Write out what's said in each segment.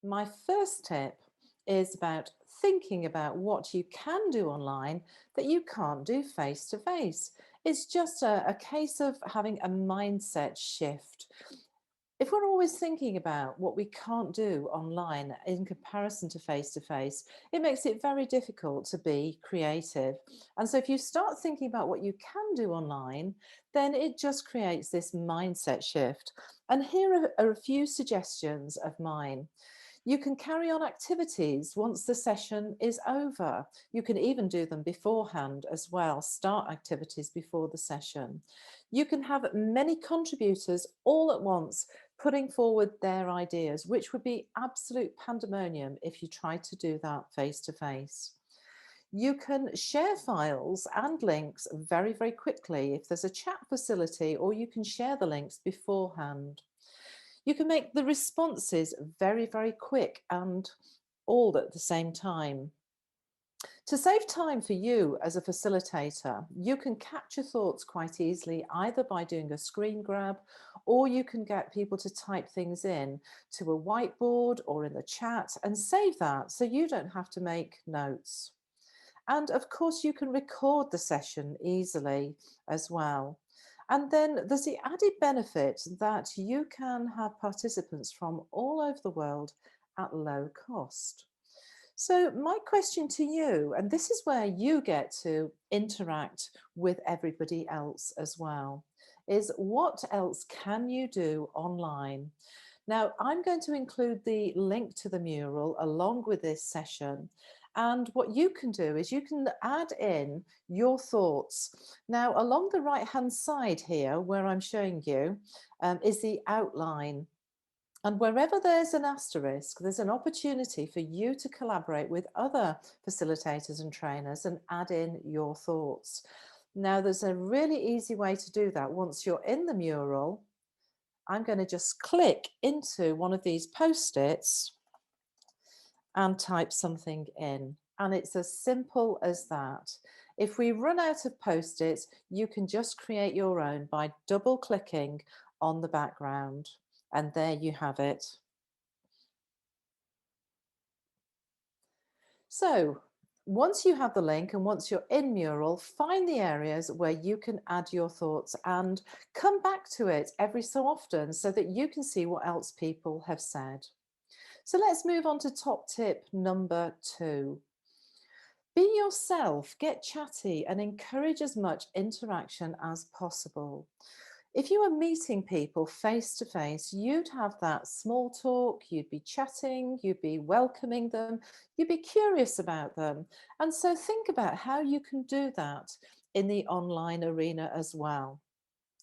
My first tip is about thinking about what you can do online that you can't do face to face. It's just a case of having a mindset shift. If we're always thinking about what we can't do online in comparison to face, it makes it very difficult to be creative. And so if you start thinking about what you can do online, then it just creates this mindset shift. And here are a few suggestions of mine. You can carry on activities once the session is over. You can even do them beforehand as well, start activities before the session. You can have many contributors all at once putting forward their ideas, which would be absolute pandemonium if you tried to do that face to face. You can share files and links very, very quickly if there's a chat facility, or you can share the links beforehand. You can make the responses very, very quick and all at the same time. To save time for you as a facilitator, you can capture thoughts quite easily, either by doing a screen grab, or you can get people to type things in to a whiteboard or in the chat and save that so you don't have to make notes. And of course, you can record the session easily as well. And then there's the added benefit that you can have participants from all over the world at low cost. So my question to you, and this is where you get to interact with everybody else as well, is what else can you do online? Now, I'm going to include the link to the mural along with this session. And what you can do is you can add in your thoughts. Now, along the right-hand side here, where I'm showing you, is the outline. And wherever there's an asterisk, there's an opportunity for you to collaborate with other facilitators and trainers and add in your thoughts. Now, there's a really easy way to do that. Once you're in the mural, I'm going to just click into one of these post-its and type something in. And it's as simple as that. If we run out of post-its, you can just create your own by double clicking on the background. And there you have it. So once you have the link and once you're in Mural, find the areas where you can add your thoughts and come back to it every so often so that you can see what else people have said. So let's move on to top tip number 2. Be yourself, get chatty and encourage as much interaction as possible. If you were meeting people face to face, you'd have that small talk, you'd be chatting, you'd be welcoming them, you'd be curious about them. And so think about how you can do that in the online arena as well.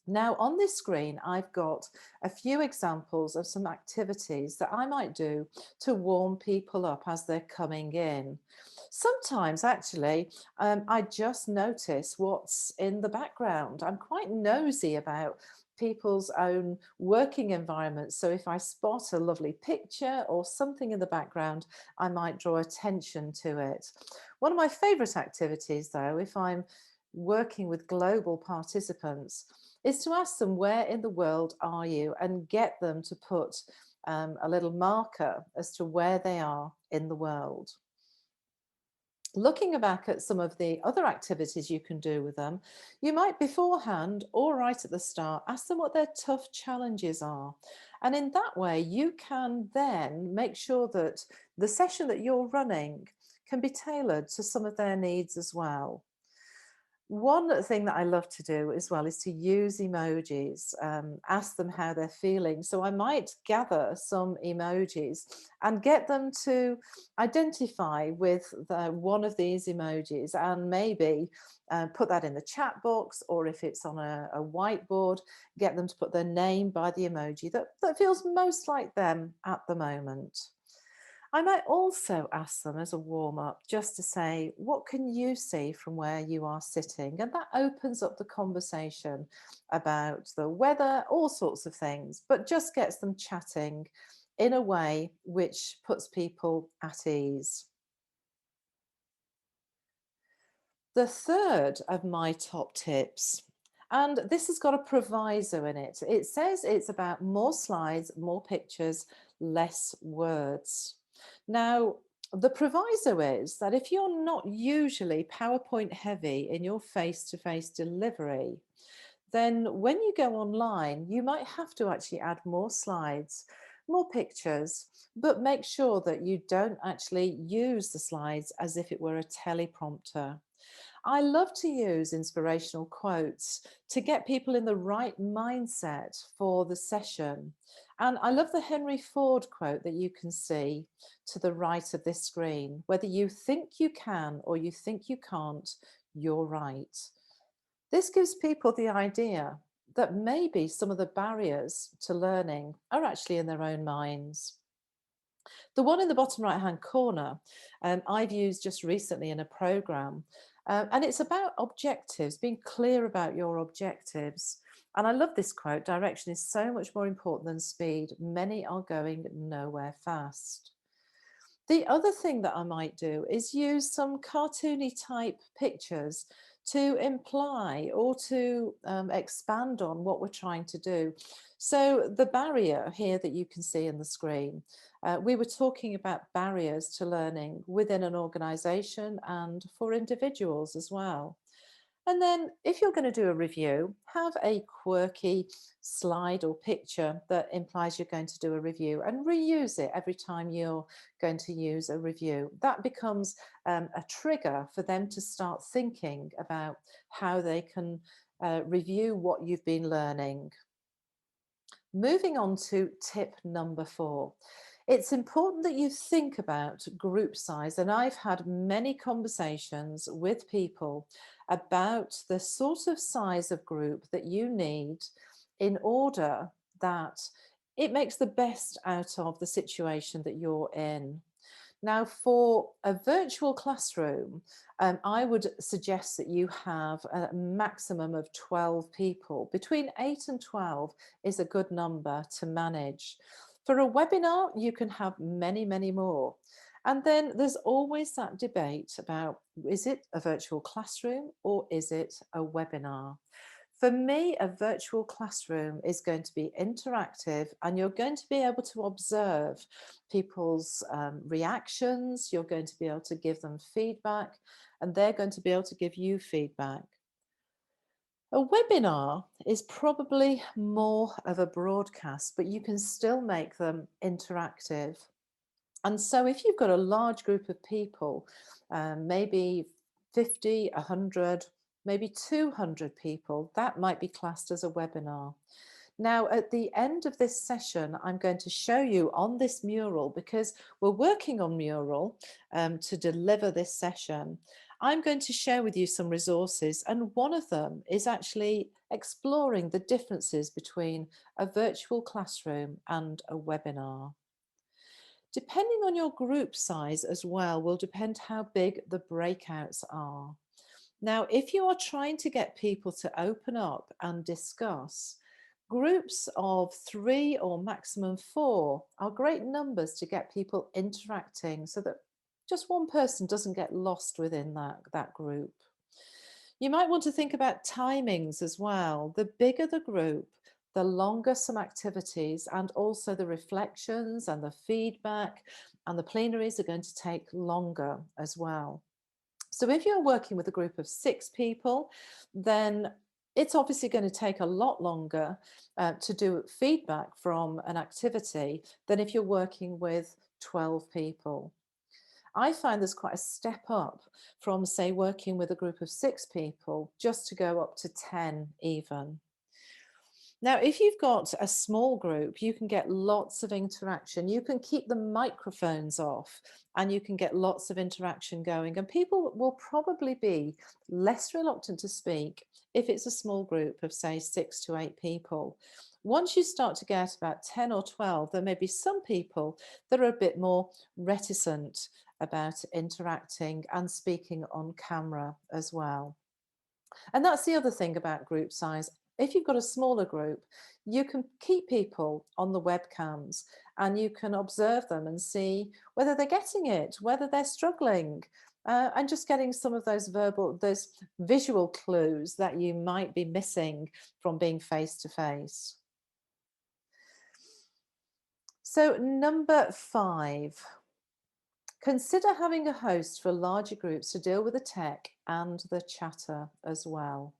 Now on this screen, I've got a few examples of some activities that I might do to warm people up as they're coming in. Sometimes actually, I just notice what's in the background. I'm quite nosy about people's own working environments. So if I spot a lovely picture or something in the background, I might draw attention to it. One of my favorite activities though, if I'm working with global participants, is to ask them where in the world are you and get them to put a little marker as to where they are in the world. Looking back at some of the other activities you can do with them, you might beforehand or right at the start ask them what their tough challenges are. And in that way, you can then make sure that the session that you're running can be tailored to some of their needs as well. One thing that I love to do as well is to use emojis, ask them how they're feeling. So I might gather some emojis and get them to identify with one of these emojis and maybe put that in the chat box, or if it's on a whiteboard, get them to put their name by the emoji that feels most like them at the moment. I might also ask them as a warm up just to say, what can you see from where you are sitting? And that opens up the conversation about the weather, all sorts of things, but just gets them chatting in a way which puts people at ease. The third of my top tips, and this has got a proviso in it. It says it's about more slides, more pictures, less words. Now, the proviso is that if you're not usually PowerPoint heavy in your face-to-face delivery, then when you go online, you might have to actually add more slides, more pictures, but make sure that you don't actually use the slides as if it were a teleprompter. I love to use inspirational quotes to get people in the right mindset for the session. And I love the Henry Ford quote that you can see to the right of this screen. Whether you think you can or you think you can't, you're right. This gives people the idea that maybe some of the barriers to learning are actually in their own minds. The one in the bottom right hand corner, I've used just recently in a program, and it's about objectives, being clear about your objectives. And I love this quote: direction is so much more important than speed. Many are going nowhere fast. The other thing that I might do is use some cartoony type pictures to imply or to expand on what we're trying to do. So the barrier here that you can see in the screen, we were talking about barriers to learning within an organization and for individuals as well. And then if you're going to do a review, have a quirky slide or picture that implies you're going to do a review and reuse it every time you're going to use a review. That becomes a trigger for them to start thinking about how they can review what you've been learning. Moving on to tip number 4. It's important that you think about group size, and I've had many conversations with people about the sort of size of group that you need in order that it makes the best out of the situation that you're in. Now, for a virtual classroom, I would suggest that you have a maximum of 12 people. Between 8 and 12 is a good number to manage. For a webinar, you can have many, many more. And then there's always that debate about, is it a virtual classroom or is it a webinar? For me, a virtual classroom is going to be interactive, and you're going to be able to observe people's reactions. You're going to be able to give them feedback, and they're going to be able to give you feedback. A webinar is probably more of a broadcast, but you can still make them interactive. And so if you've got a large group of people, maybe 50, 100, maybe 200 people, that might be classed as a webinar. Now, at the end of this session, I'm going to show you on this mural, because we're working on mural to deliver this session. I'm going to share with you some resources, and one of them is actually exploring the differences between a virtual classroom and a webinar. Depending on your group size as well will depend how big the breakouts are. Now, if you are trying to get people to open up and discuss, groups of 3 or maximum 4 are great numbers to get people interacting so that just one person doesn't get lost within that group. You might want to think about timings as well. The bigger the group, the longer some activities and also the reflections and the feedback and the plenaries are going to take longer as well. So if you're working with a group of 6 people, then it's obviously going to take a lot longer to do feedback from an activity than if you're working with 12 people. I find there's quite a step up from, say, working with a group of 6 people just to go up to 10 even. Now, if you've got a small group, you can get lots of interaction. You can keep the microphones off and you can get lots of interaction going. And people will probably be less reluctant to speak if it's a small group of, say, 6 to 8 people. Once you start to get about 10 or 12, there may be some people that are a bit more reticent about interacting and speaking on camera as well. And that's the other thing about group size. If you've got a smaller group, you can keep people on the webcams and you can observe them and see whether they're getting it, whether they're struggling, and just getting some of those visual clues that you might be missing from being face to face. So, number 5, consider having a host for larger groups to deal with the tech and the chatter as well.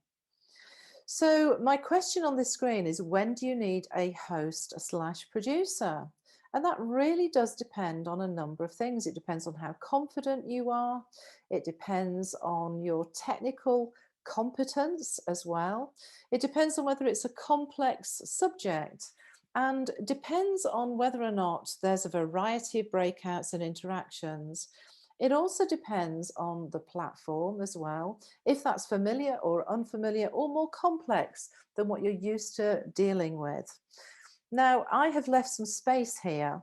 So my question on this screen is, when do you need a host slash producer? And that really does depend on a number of things. It depends on how confident you are. It depends on your technical competence as well. It depends on whether it's a complex subject, and depends on whether or not there's a variety of breakouts and interactions. It also depends on the platform as well, if that's familiar or unfamiliar or more complex than what you're used to dealing with. Now, I have left some space here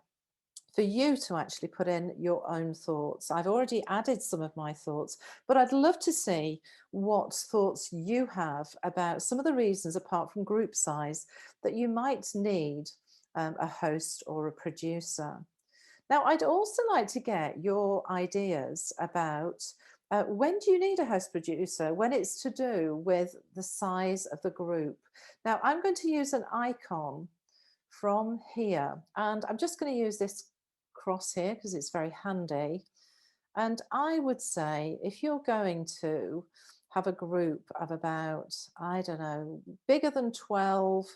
for you to actually put in your own thoughts. I've already added some of my thoughts, but I'd love to see what thoughts you have about some of the reasons, apart from group size, that you might need a host or a producer. Now, I'd also like to get your ideas about when do you need a host producer when it's to do with the size of the group. Now, I'm going to use an icon from here, and I'm just going to use this cross here because it's very handy. And I would say if you're going to have a group of about, I don't know, bigger than 12,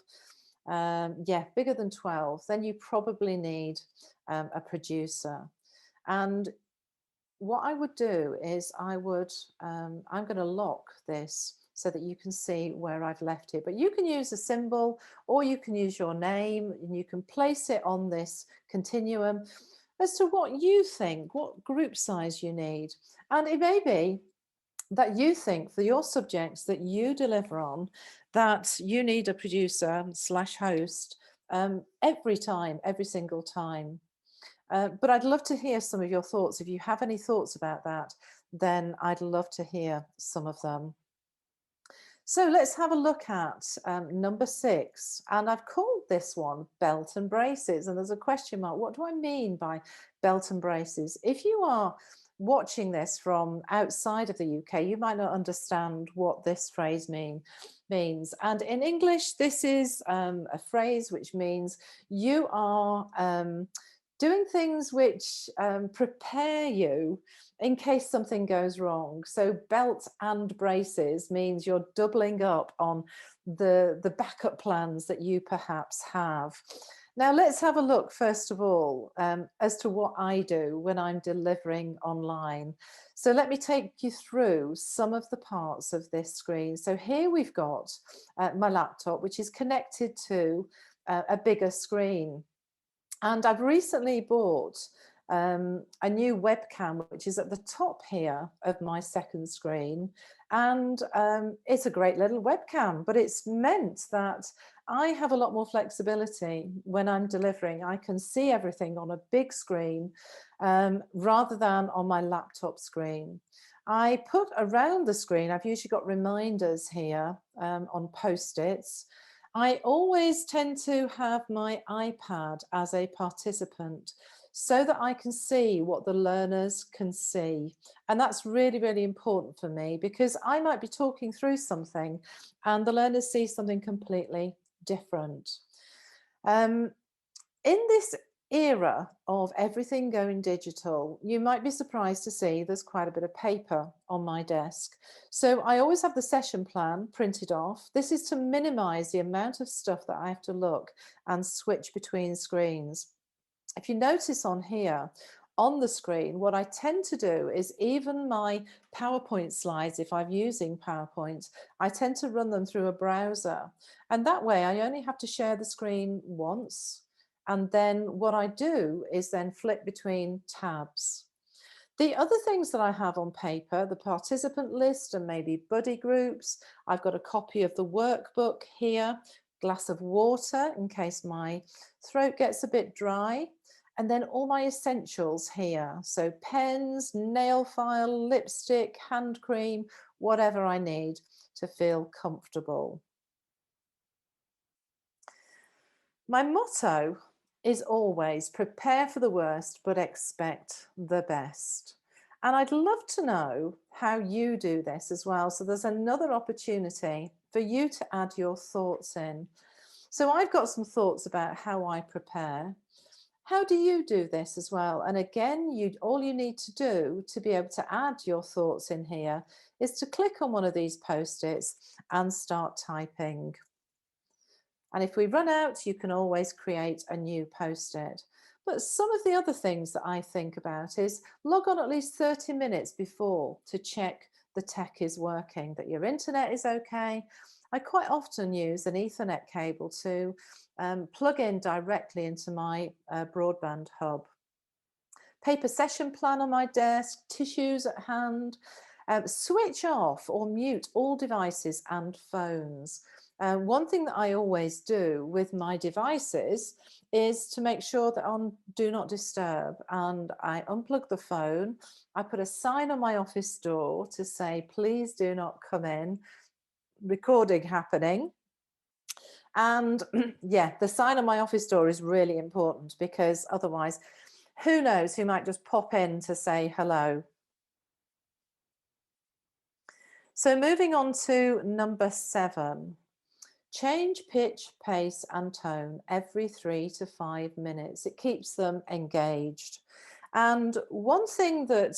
yeah, bigger than 12, then you probably need a producer. And what I would do is I'm going to lock this so that you can see where I've left it. But you can use a symbol or you can use your name and you can place it on this continuum as to what you think, what group size you need. And it may be that you think for your subjects that you deliver on, that you need a producer slash host every time, every single time. But I'd love to hear some of your thoughts. If you have any thoughts about that, then I'd love to hear some of them. So let's have a look at number 6. And I've called this one belt and braces. And there's a question mark. What do I mean by belt and braces? If you are watching this from outside of the UK, you might not understand what this phrase means. And in English, this is a phrase which means you are doing things which prepare you in case something goes wrong. So belt and braces means you're doubling up on the backup plans that you perhaps have. Now let's have a look first of all as to what I do when I'm delivering online. So let me take you through some of the parts of this screen. So here we've got my laptop, which is connected to a bigger screen. And I've recently bought a new webcam, which is at the top here of my second screen. And it's a great little webcam, but it's meant that I have a lot more flexibility when I'm delivering. I can see everything on a big screen rather than on my laptop screen. I put around the screen, I've usually got reminders here on Post-its. I always tend to have my iPad as a participant so that I can see what the learners can see. And that's really, really important for me because I might be talking through something and the learners see something completely different. In this era of everything going digital, you might be surprised to see there's quite a bit of paper on my desk. So I always have the session plan printed off. This is to minimize the amount of stuff that I have to look and switch between screens. If you notice on here, on the screen, what I tend to do is even my PowerPoint slides, if I'm using PowerPoint, I tend to run them through a browser. And that way I only have to share the screen once. And then what I do is then flip between tabs. The other things that I have on paper, the participant list and maybe buddy groups. I've got a copy of the workbook here, glass of water in case my throat gets a bit dry. And then all my essentials here. So pens, nail file, lipstick, hand cream, whatever I need to feel comfortable. My motto is always prepare for the worst, but expect the best. And I'd love to know how you do this as well. So there's another opportunity for you to add your thoughts in. So I've got some thoughts about how I prepare. How do you do this as well? And again, all you need to do to be able to add your thoughts in here is to click on one of these post-its and start typing. And if we run out, you can always create a new post-it. But some of the other things that I think about is log on at least 30 minutes before to check the tech is working, that your internet is okay. I quite often use an Ethernet cable to plug in directly into my broadband hub. Paper session plan on my desk, tissues at hand, switch off or mute all devices and phones. One thing that I always do with my devices is to make sure that on do not disturb, and I unplug the phone. I put a sign on my office door to say, please do not come in, recording happening. And yeah, the sign on my office door is really important because otherwise, who knows who might just pop in to say hello. So moving on to number 7. Change pitch, pace and tone every 3 to 5 minutes. It keeps them engaged. And one thing that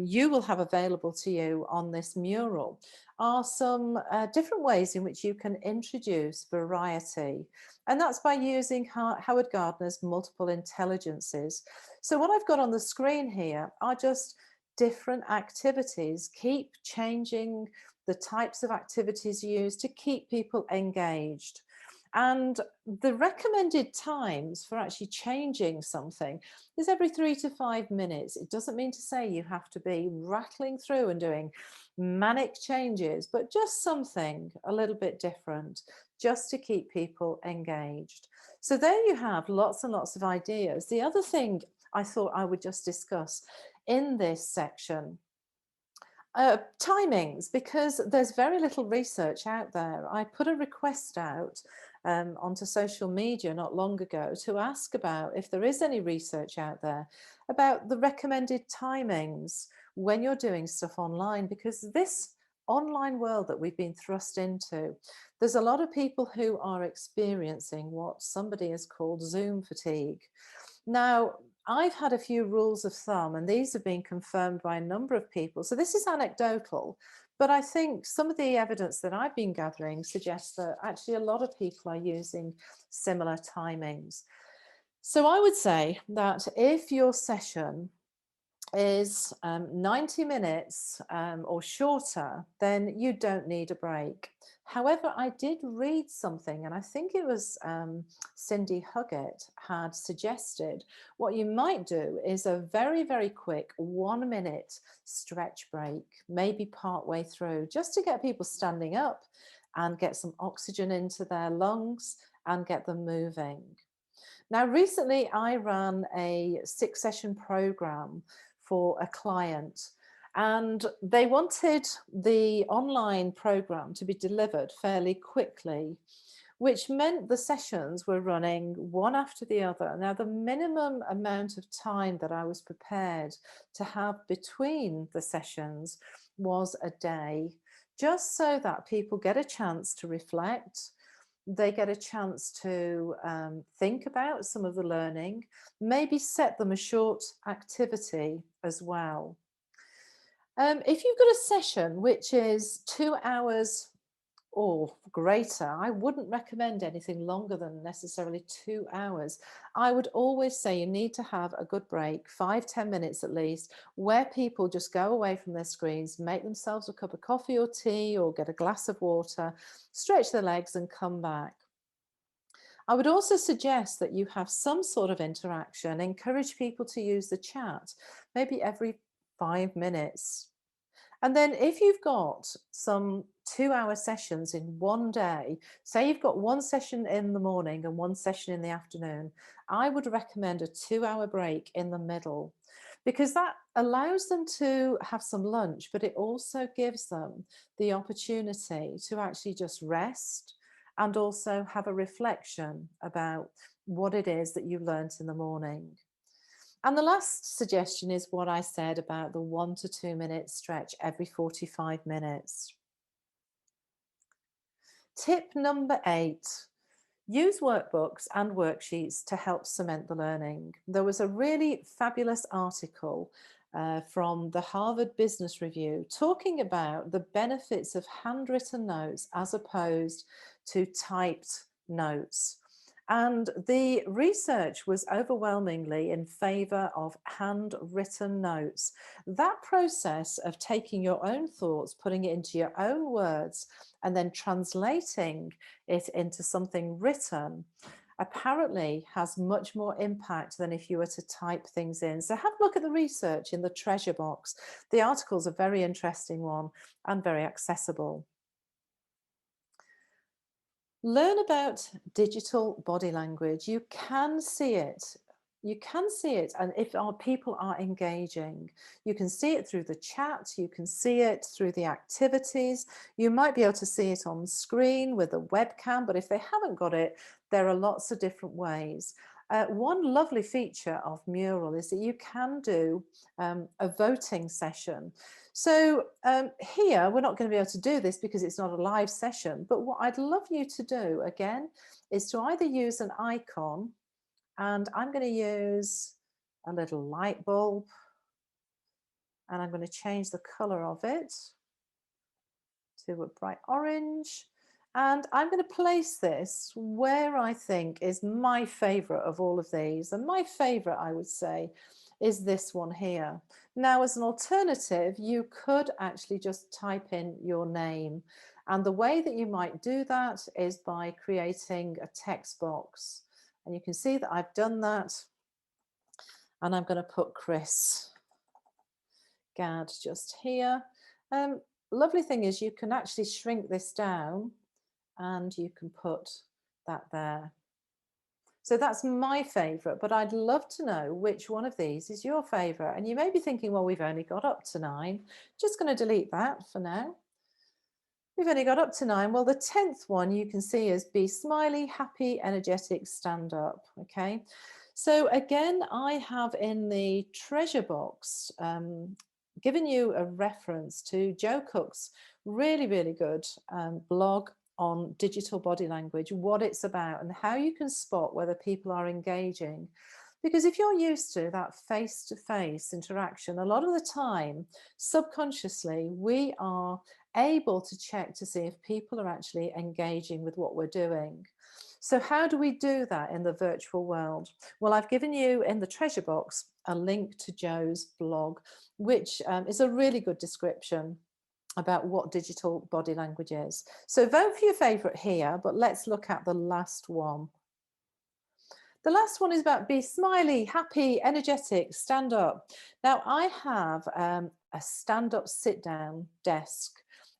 you will have available to you on this mural are some different ways in which you can introduce variety. And that's by using Howard Gardner's multiple intelligences. So what I've got on the screen here are just different activities. Keep changing the types of activities used to keep people engaged. And the recommended times for actually changing something is every 3 to 5 minutes. It doesn't mean to say you have to be rattling through and doing manic changes, but just something a little bit different, just to keep people engaged. So there you have lots and lots of ideas. The other thing I thought I would just discuss in this section, timings, because there's very little research out there. I put a request out onto social media not long ago to ask about if there is any research out there about the recommended timings when you're doing stuff online, because this online world that we've been thrust into, there's a lot of people who are experiencing what somebody has called Zoom fatigue. Now, I've had a few rules of thumb, and these have been confirmed by a number of people. So this is anecdotal, but I think some of the evidence that I've been gathering suggests that actually a lot of people are using similar timings. So I would say that if your session is 90 minutes or shorter, then you don't need a break. However, I did read something, and I think it was Cindy Huggett had suggested what you might do is a very, very quick 1-minute stretch break, maybe part way through, just to get people standing up and get some oxygen into their lungs and get them moving. Now, recently I ran a 6-session program for a client, and they wanted the online program to be delivered fairly quickly, which meant the sessions were running one after the other. Now, the minimum amount of time that I was prepared to have between the sessions was a day, just so that people get a chance to reflect. They get a chance to think about some of the learning, maybe set them a short activity as well. If you've got a session which is 2 hours or greater, I wouldn't recommend anything longer than necessarily 2 hours. I would always say you need to have a good break, 5-10 minutes at least, where people just go away from their screens, make themselves a cup of coffee or tea or get a glass of water, stretch their legs and come back. I would also suggest that you have some sort of interaction, encourage people to use the chat, maybe every 5 minutes. And then if you've got some 2-hour sessions in one day, say you've got one session in the morning and one session in the afternoon, I would recommend a 2-hour break in the middle, because that allows them to have some lunch, but it also gives them the opportunity to actually just rest and also have a reflection about what it is that you learnt in the morning. And the last suggestion is what I said about the 1 to 2 minute stretch every 45 minutes. Tip number 8, Use workbooks and worksheets to help cement the learning. There was a really fabulous article from the Harvard Business Review talking about the benefits of handwritten notes as opposed to typed notes. And the research was overwhelmingly in favor of handwritten notes. That process of taking your own thoughts, putting it into your own words, and then translating it into something written apparently has much more impact than if you were to type things in. So have a look at the research in the treasure box. The article's a very interesting one and very accessible. Learn about digital body language. You can see it. You can see it. And if our people are engaging, you can see it through the chat. You can see it through the activities. You might be able to see it on screen with a webcam, but if they haven't got it, there are lots of different ways. One lovely feature of Mural is that you can do a voting session. So here, we're not going to be able to do this because it's not a live session, but what I'd love you to do again is to either use an icon, and I'm going to use a little light bulb, and I'm going to change the color of it to a bright orange. And I'm going to place this where I think is my favorite of all of these. And my favorite, I would say, is this one here. Now, as an alternative, you could actually just type in your name. And the way that you might do that is by creating a text box. And you can see that I've done that. And I'm going to put Chris Gadd just here. Lovely thing is you can actually shrink this down and you can put that there. So that's my favorite, but I'd love to know which one of these is your favorite. And you may be thinking, well, we've only got up to 9. Just going to delete that for now. We've only got up to 9. Well, the 10th one you can see is be smiley, happy, energetic, stand up. Okay. So again, I have in the treasure box given you a reference to Joe Cook's really, really good blog on digital body language, what it's about and how you can spot whether people are engaging. Because if you're used to that face-to-face interaction, a lot of the time, subconsciously, we are able to check to see if people are actually engaging with what we're doing. So how do we do that in the virtual world? Well, I've given you in the treasure box a link to Joe's blog, which is a really good description about what digital body language is. So vote for your favorite here, but let's look at the last one. The last one is about be smiley, happy, energetic, stand up. Now I have a stand up, sit down desk.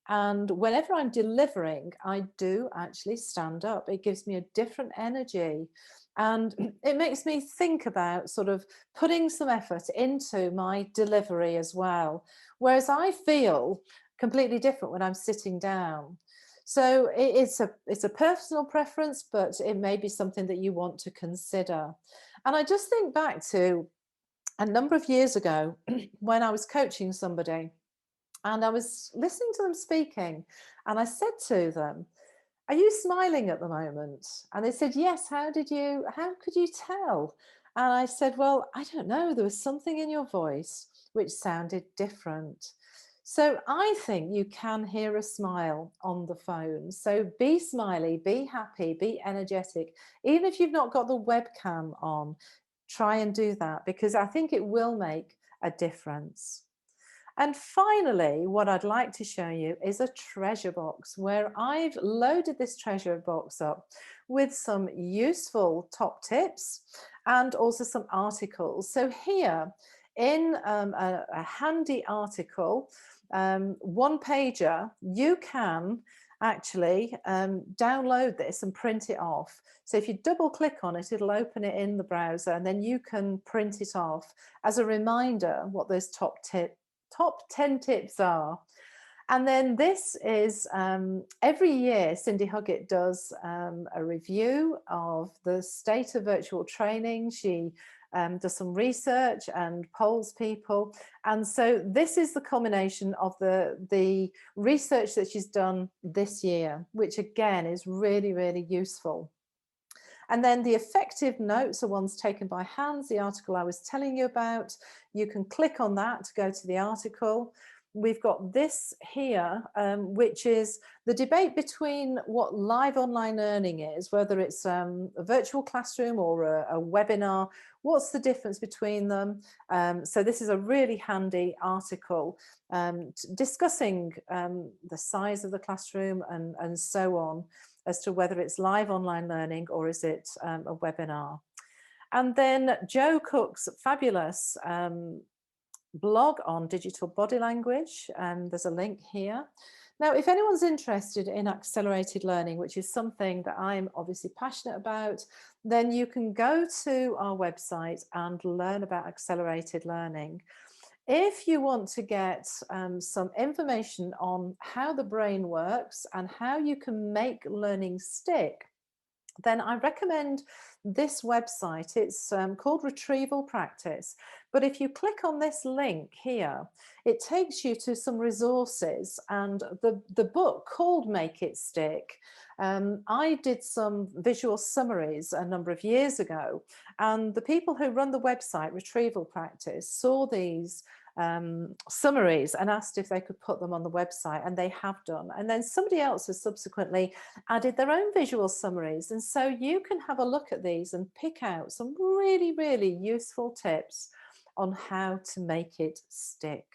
And whenever I'm delivering, I do actually stand up. It gives me a different energy. And it makes me think about sort of putting some effort into my delivery as well. Whereas I feel completely different when I'm sitting down. So it's a personal preference, but it may be something that you want to consider. And I just think back to a number of years ago when I was coaching somebody and I was listening to them speaking, and I said to them, "Are you smiling at the moment?" And they said, "Yes. How could you tell?" And I said, "Well, I don't know. There was something in your voice which sounded different." So I think you can hear a smile on the phone. So be smiley, be happy, be energetic. Even if you've not got the webcam on, try and do that because I think it will make a difference. And finally, what I'd like to show you is a treasure box where I've loaded this treasure box up with some useful top tips and also some articles. So here in a handy article, one pager, you can actually download this and print it off. So if you double click on it, it'll open it in the browser and then you can print it off as a reminder what those top 10 tips are. And then this is every year Cindy Huggett does a review of the state of virtual training. She does some research and polls people. And so this is the culmination of the research that she's done this year, which again is really, really useful. And then the effective notes are ones taken by hands, the article I was telling you about. You can click on that to go to the article. We've got this here, which is the debate between what live online learning is, whether it's a virtual classroom or a webinar. What's the difference between them? So this is a really handy article discussing the size of the classroom and so on, as to whether it's live online learning or is it a webinar. And then Joe Cook's fabulous blog on digital body language. There's a link here. Now, if anyone's interested in accelerated learning, which is something that I'm obviously passionate about, then you can go to our website and learn about accelerated learning. If you want to get some information on how the brain works and how you can make learning stick, then I recommend this website. It's called Retrieval Practice. But if you click on this link here, it takes you to some resources, and the book called Make It Stick. I did some visual summaries a number of years ago, and the people who run the website Retrieval Practice saw these summaries and asked if they could put them on the website, and they have done. And then somebody else has subsequently added their own visual summaries. And so you can have a look at these and pick out some really, really useful tips on how to make it stick.